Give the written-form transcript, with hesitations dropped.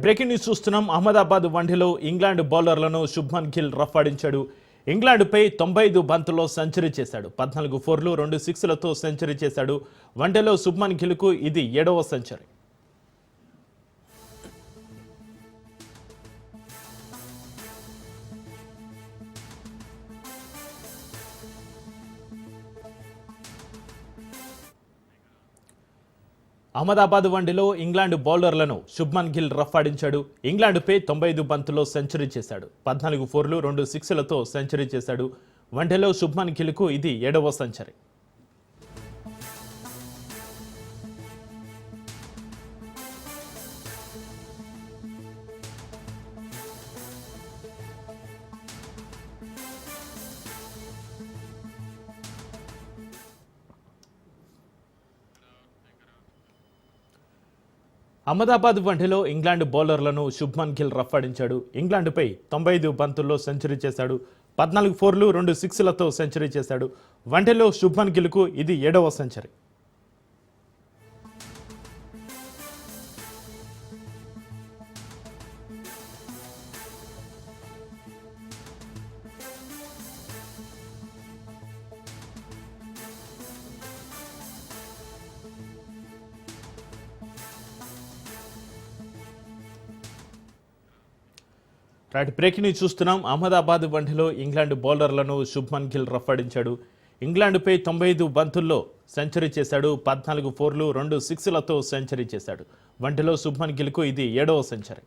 Breaking news చూస్తున్నాం. అహ్మదాబాద్ వన్డేలో England బౌలర్లను Shubman Gill రఫాడించాడు. ఇంగ్లాండ్పై 95 బంతుల్లో సెంచరీ చేశాడు. 14 ఫోర్లు 2 సిక్స్లతో సెంచరీ చేశాడు. వన్డేలో శుభ్మన్ గిల్కు ఇది 7వ సెంచరీ. అహ్మదాబాద్ వన్డేలో ఇంగ్లాండ్ బౌలర్లను శుభ్మన్ గిల్ రఫాడించాడు. ఇంగ్లాండ్పై 95 బంతుల్లో సెంచరీ చేశాడు. 14 ఫోర్లు 2 సిక్స్లతో సెంచరీ చేశాడు. వన్డేలో శుభ్మన్ గిల్కు ఇది 7వ సెంచరీ. అహ్మదాబాద్ వన్డేలో ఇంగ్లాండ్ బౌలర్లను శుభ్మన్ గిల్ రఫాడించాడు. ఇంగ్లాండ్పై 95 బంతుల్లో సెంచరీ చేశాడు. 14 ఫోర్లు 2 సిక్స్లతో సెంచరీ చేశాడు. వన్డేలో శుభ్మన్ గిల్కు ఇది 7వ సెంచరీ. బ్రేకింగ్ న్యూస్ చూస్తున్నాం. అహ్మదాబాద్ వన్డేలో ఇంగ్లాండ్ బౌలర్లను శుభ్మన్ గిల్ రఫాడించాడు. ఇంగ్లాండ్పై 95 బంతుల్లో సెంచరీ చేశాడు. 14 ఫోర్లు 2 సిక్స్లతో సెంచరీ చేశాడు. వన్డేలో శుభ్మన్ గిల్కు ఇది 7వ సెంచరీ.